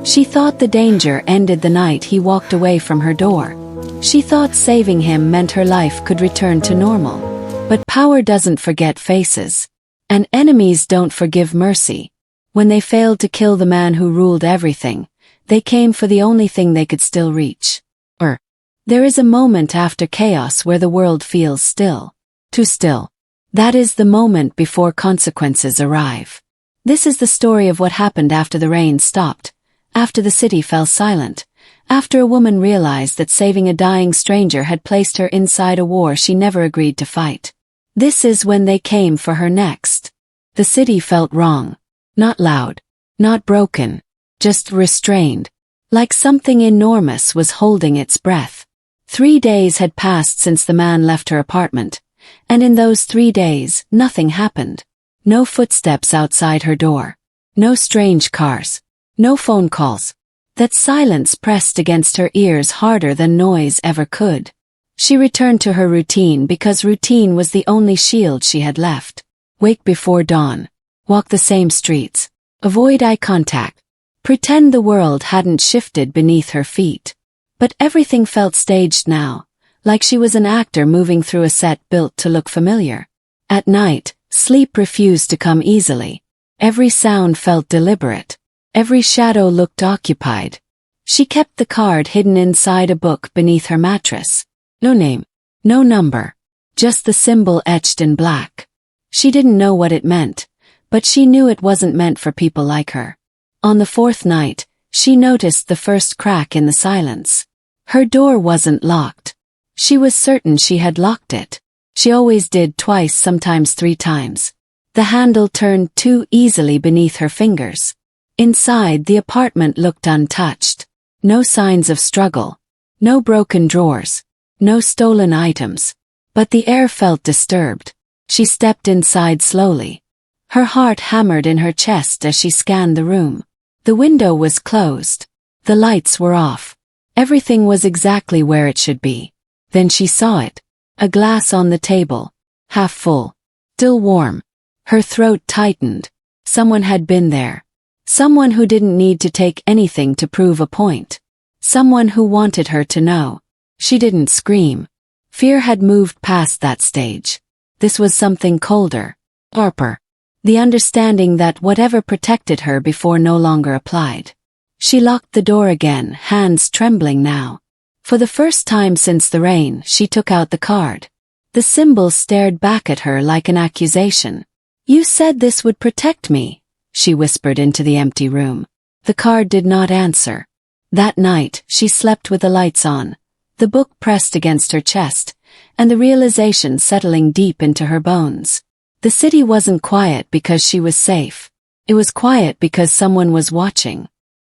She thought the danger ended the night he walked away from her door. She thought saving him meant her life could return to normal. But power doesn't forget faces. And enemies don't forgive mercy. When they failed to kill the man who ruled everything, they came for the only thing they could still reach. There is a moment after chaos where the world feels still. Too still. That is the moment before consequences arrive. This is the story of what happened after the rain stopped, after the city fell silent, after a woman realized that saving a dying stranger had placed her inside a war she never agreed to fight. This is when they came for her next. The city felt wrong. Not loud. Not broken. Just restrained. Like something enormous was holding its breath. 3 days had passed since the man left her apartment, and in those 3 days, nothing happened. No footsteps outside her door. No strange cars. No phone calls. That silence pressed against her ears harder than noise ever could. She returned to her routine because routine was the only shield she had left. Wake before dawn. Walk the same streets. Avoid eye contact. Pretend the world hadn't shifted beneath her feet. But everything felt staged now, like she was an actor moving through a set built to look familiar. At night, sleep refused to come easily. Every sound felt deliberate. Every shadow looked occupied. She kept the card hidden inside a book beneath her mattress. No name. No number. Just the symbol etched in black. She didn't know what it meant, but she knew it wasn't meant for people like her. On the 4th night, she noticed the first crack in the silence. Her door wasn't locked. She was certain she had locked it. She always did, twice, sometimes 3 times. The handle turned too easily beneath her fingers. Inside, the apartment looked untouched. No signs of struggle. No broken drawers. No stolen items. But the air felt disturbed. She stepped inside slowly. Her heart hammered in her chest as she scanned the room. The window was closed. The lights were off. Everything was exactly where it should be. Then she saw it. A glass on the table. Half full. Still warm. Her throat tightened. Someone had been there. Someone who didn't need to take anything to prove a point. Someone who wanted her to know. She didn't scream. Fear had moved past that stage. This was something colder. Sharper. The understanding that whatever protected her before no longer applied. She locked the door again, hands trembling now. For the first time since the rain, she took out the card. The symbol stared back at her like an accusation. "You said this would protect me," she whispered into the empty room. The card did not answer. That night, she slept with the lights on, the book pressed against her chest, and the realization settling deep into her bones. The city wasn't quiet because she was safe. It was quiet because someone was watching.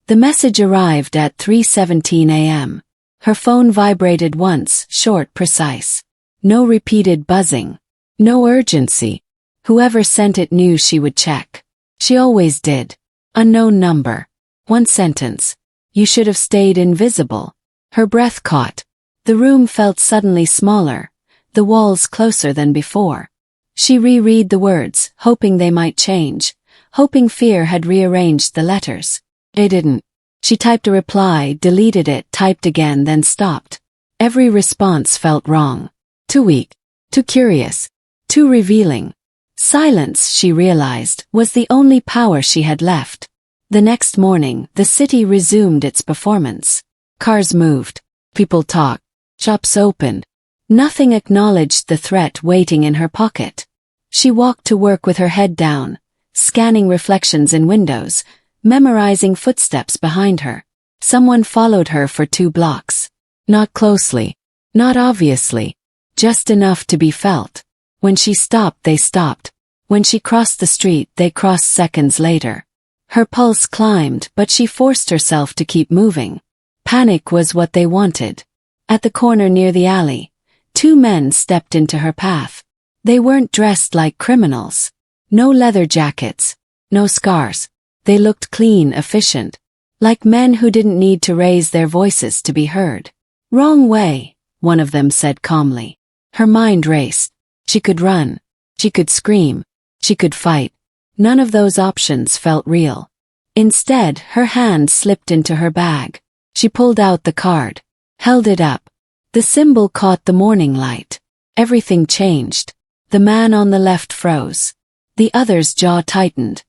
The message arrived at 3:17 a.m. Her phone vibrated once, short, precise. No repeated buzzing. No urgency. Whoever sent it knew she would check. She always did. Unknown number. One sentence. "You should have stayed invisible." Her breath caught. The room felt suddenly smaller, the walls closer than before. She reread the words, hoping they might change, hoping fear had rearranged the letters. It didn't. She typed a reply, deleted it, typed again, then stopped. Every response felt wrong. Too weak. Too curious. Too revealing. Silence, she realized, was the only power she had left. The next morning, the city resumed its performance. Cars moved. People talked. Shops opened. Nothing acknowledged the threat waiting in her pocket. She walked to work with her head down, scanning reflections in windows, memorizing footsteps behind her. Someone followed her for 2 blocks. Not closely. Not obviously. Just enough to be felt. When she stopped, they stopped. When she crossed the street, they crossed seconds later. Her pulse climbed, but she forced herself to keep moving. Panic was what they wanted. At the corner near the alley, 2 men stepped into her path. They weren't dressed like criminals. No leather jackets. No scars. They looked clean, efficient. Like men who didn't need to raise their voices to be heard. "Wrong way," one of them said calmly. Her mind raced. She could run. She could scream. She could fight. None of those options felt real. Instead, her hand slipped into her bag. She pulled out the card, held it up. The symbol caught the morning light. Everything changed. The man on the left froze. The other's jaw tightened.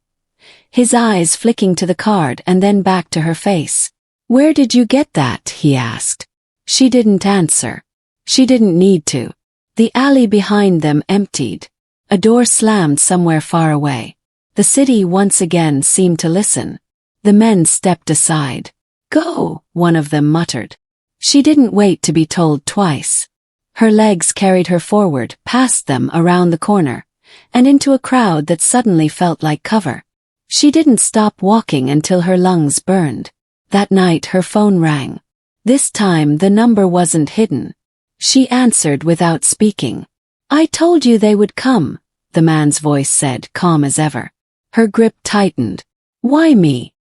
His eyes flicking to the card and then back to her face. "Where did you get that?" he asked. She didn't answer. She didn't need to. The alley behind them emptied. A door slammed somewhere far away. The city once again seemed to listen. The men stepped aside. "Go," one of them muttered. She didn't wait to be told twice. Her legs carried her forward, past them, around the corner, and into a crowd that suddenly felt like cover. She didn't stop walking until her lungs burned. That night her phone rang. This time the number wasn't hidden. She answered without speaking. "I told you they would come," the man's voice said, calm as ever. Her grip tightened. "Why me?"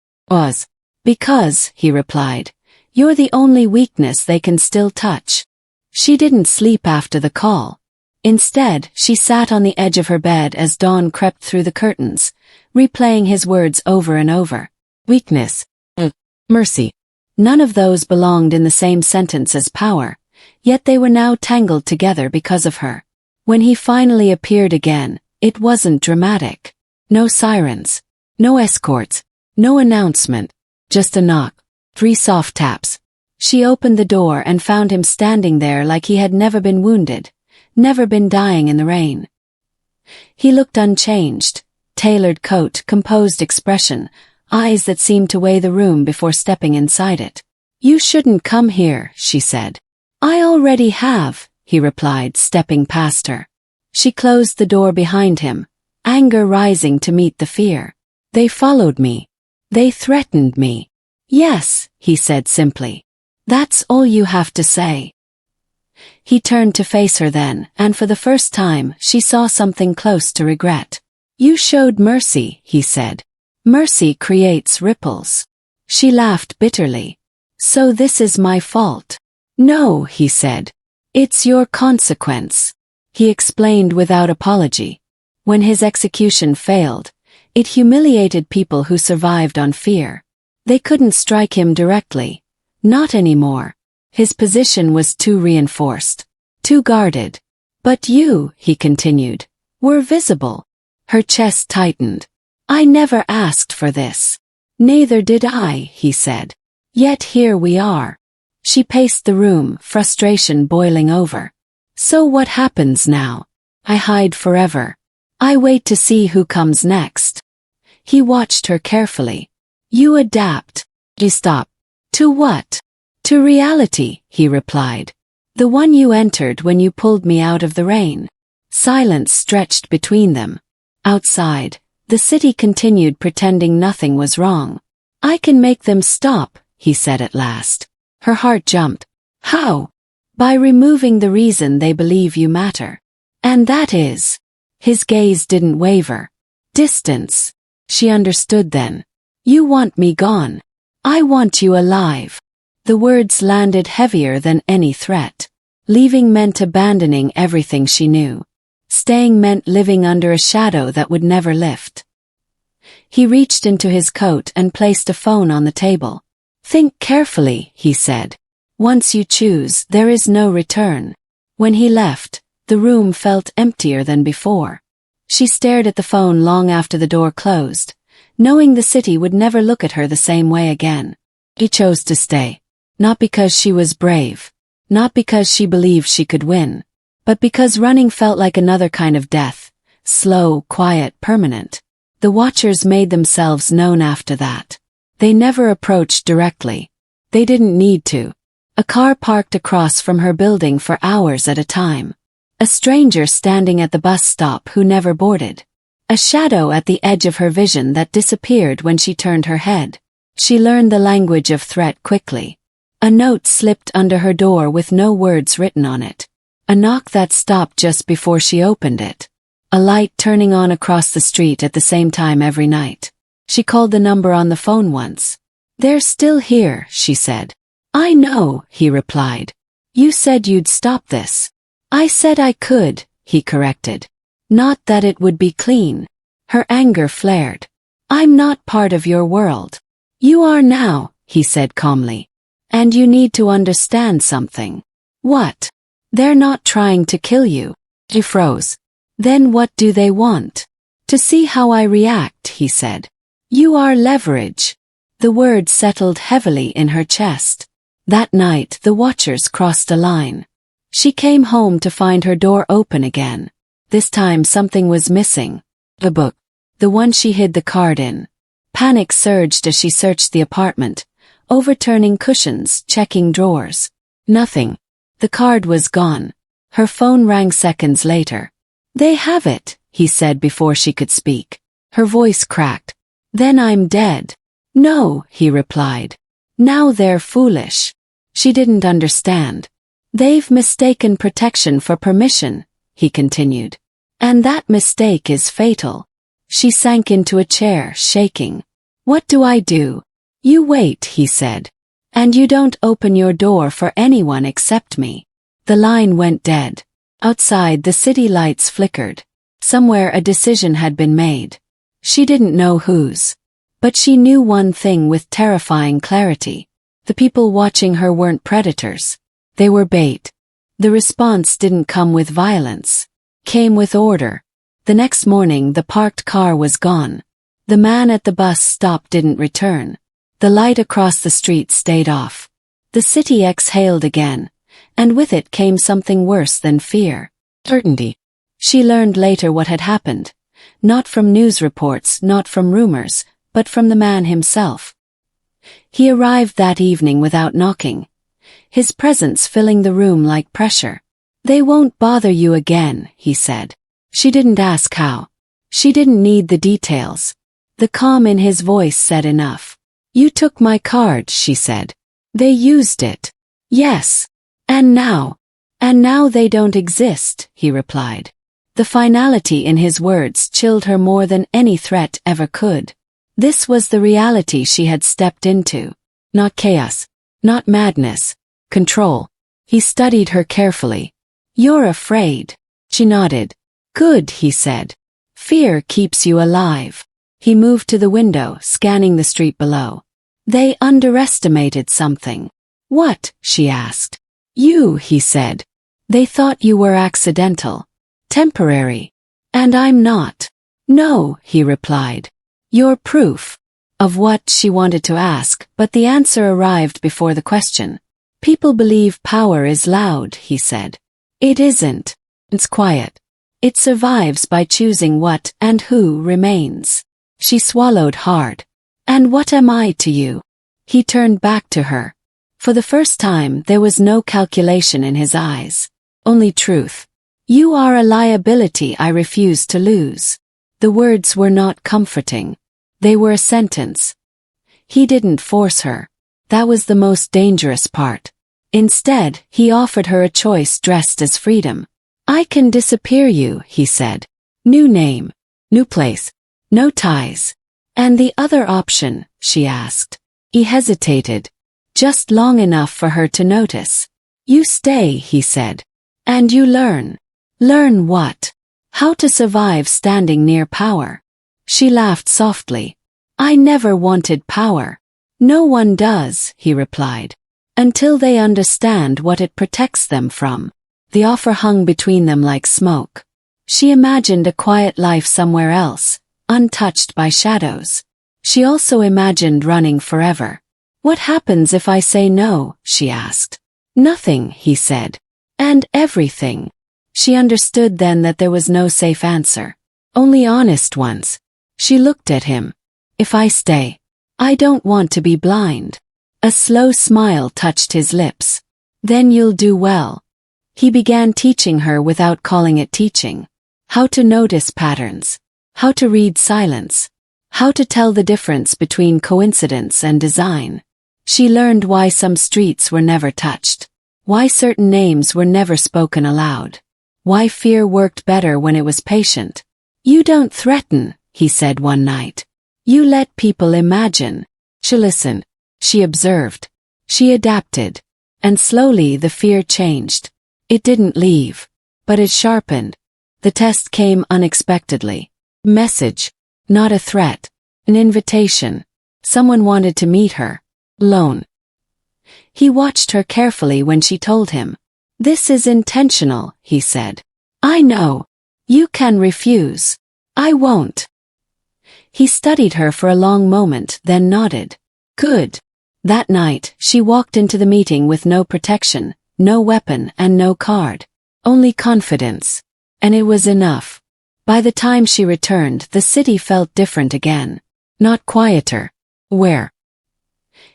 "Because," he replied, "you're the only weakness they can still touch." She didn't sleep after the call. Instead, she sat on the edge of her bed as dawn crept through the curtains, replaying his words over and over. Weakness. Mercy. None of those belonged in the same sentence as power, yet they were now tangled together because of her. When he finally appeared again, it wasn't dramatic. No sirens. No escorts. No announcement. Just a knock. 3 soft taps. She opened the door and found him standing there like he had never been wounded, never been dying in the rain. He looked unchanged. Tailored coat, composed expression, eyes that seemed to weigh the room before stepping inside it. "You shouldn't come here," she said. "I already have," he replied, stepping past her. She closed the door behind him, anger rising to meet the fear. "They followed me. They threatened me." "Yes," he said simply. "That's all you have to say." He turned to face her then, and for the first time, she saw something close to regret. "You showed mercy," he said. "Mercy creates ripples." She laughed bitterly. "So this is my fault?" "No," he said. "It's your consequence." He explained without apology. When his execution failed, it humiliated people who survived on fear. They couldn't strike him directly. Not anymore. His position was too reinforced. Too guarded. "But you," he continued, "were visible." Her chest tightened. "I never asked for this." "Neither did I," he said. "Yet here we are." She paced the room, frustration boiling over. "So what happens now? I hide forever. I wait to see who comes next." He watched her carefully. "You adapt." She stopped. "To what?" "To reality," he replied. "The one you entered when you pulled me out of the rain." Silence stretched between them. Outside, the city continued pretending nothing was wrong. "I can make them stop," he said at last. Her heart jumped. "How?" "By removing the reason they believe you matter." "And that is?" His gaze didn't waver. "Distance." She understood then. "You want me gone. I want you alive." The words landed heavier than any threat. Leaving meant abandoning everything she knew. Staying meant living under a shadow that would never lift. He reached into his coat and placed a phone on the table. "Think carefully," he said. "Once you choose, there is no return." When he left, the room felt emptier than before. She stared at the phone long after the door closed, knowing the city would never look at her the same way again. She chose to stay. Not because she was brave. Not because she believed she could win. But because running felt like another kind of death. Slow, quiet, permanent. The Watchers made themselves known after that. They never approached directly. They didn't need to. A car parked across from her building for hours at a time. A stranger standing at the bus stop who never boarded. A shadow at the edge of her vision that disappeared when she turned her head. She learned the language of threat quickly. A note slipped under her door with no words written on it. A knock that stopped just before she opened it. A light turning on across the street at the same time every night. She called the number on the phone once. "They're still here," she said. "I know," he replied. "You said you'd stop this." "I said I could," he corrected. "Not that it would be clean." Her anger flared. I'm not part of your world. You are now, he said calmly. And you need to understand something. What? They're not trying to kill you. She froze. Then what do they want? To see how I react, he said. You are leverage. The word settled heavily in her chest. That night the watchers crossed a line. She came home to find her door open again. This time something was missing. The book. The one she hid the card in. Panic surged as she searched the apartment, overturning cushions, checking drawers. Nothing. The card was gone. Her phone rang seconds later. They have it, he said before she could speak. Her voice cracked. Then I'm dead. No, he replied. Now they're foolish. She didn't understand. They've mistaken protection for permission, he continued. And that mistake is fatal. She sank into a chair, shaking. What do I do? You wait, he said. And you don't open your door for anyone except me. The line went dead. Outside the city lights flickered. Somewhere a decision had been made. She didn't know whose. But she knew one thing with terrifying clarity. The people watching her weren't predators. They were bait. The response didn't come with violence. Came with order. The next morning the parked car was gone. The man at the bus stop didn't return. The light across the street stayed off. The city exhaled again, and with it came something worse than fear. Certainty. She learned later what had happened. Not from news reports, not from rumors, but from the man himself. He arrived that evening without knocking. His presence filling the room like pressure. They won't bother you again, he said. She didn't ask how. She didn't need the details. The calm in his voice said enough. You took my card, she said. They used it. Yes. And now they don't exist, he replied. The finality in his words chilled her more than any threat ever could. This was the reality she had stepped into. Not chaos. Not madness. Control. He studied her carefully. You're afraid. She nodded. Good, he said. Fear keeps you alive. He moved to the window, scanning the street below. They underestimated something. What? She asked. You, he said. They thought you were accidental. Temporary. And I'm not. No, he replied. You're proof. Of what? She wanted to ask, but the answer arrived before the question. People believe power is loud, he said. It isn't. It's quiet. It survives by choosing what and who remains. She swallowed hard. And what am I to you? He turned back to her. For the first time there was no calculation in his eyes. Only truth. You are a liability I refuse to lose. The words were not comforting. They were a sentence. He didn't force her. That was the most dangerous part. Instead, he offered her a choice dressed as freedom. I can disappear you, he said. New name. New place. No ties. And the other option, she asked. He hesitated. Just long enough for her to notice. You stay, he said. And you learn. Learn what? How to survive standing near power. She laughed softly. I never wanted power. No one does, he replied. Until they understand what it protects them from. The offer hung between them like smoke. She imagined a quiet life somewhere else, untouched by shadows. She also imagined running forever. What happens if I say no? She asked. Nothing, he said. And everything. She understood then that there was no safe answer. Only honest ones. She looked at him. If I stay, I don't want to be blind. A slow smile touched his lips. Then you'll do well. He began teaching her without calling it teaching. How to notice patterns. How to read silence. How to tell the difference between coincidence and design. She learned why some streets were never touched. Why certain names were never spoken aloud. Why fear worked better when it was patient. You don't threaten, he said one night. You let people imagine. She listened. She observed. She adapted. And slowly the fear changed. It didn't leave. But it sharpened. The test came unexpectedly. Message. Not a threat. An invitation. Someone wanted to meet her. Alone. He watched her carefully when she told him. This is intentional, he said. I know. You can refuse. I won't. He studied her for a long moment, then nodded. Good. That night, she walked into the meeting with no protection, no weapon and no card. Only confidence. And it was enough. By the time she returned, the city felt different again. Not quieter. Where?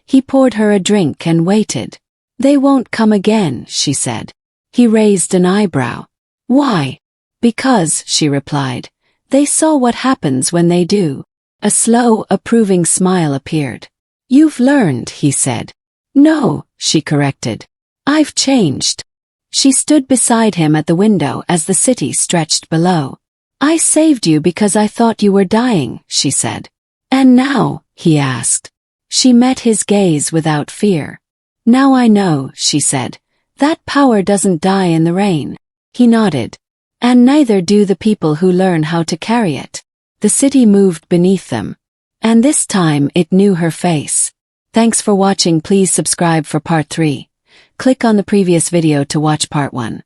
He poured her a drink and waited. They won't come again, she said. He raised an eyebrow. Why? Because, she replied. They saw what happens when they do. A slow, approving smile appeared. You've learned, he said. No, she corrected. I've changed. She stood beside him at the window as the city stretched below. I saved you because I thought you were dying, she said. And now? He asked. She met his gaze without fear. Now I know, she said. That power doesn't die in the rain. He nodded. And neither do the people who learn how to carry it. The city moved beneath them. And this time it knew her face. Thanks for watching. Please subscribe for part 3. Click on the previous video to watch part 1.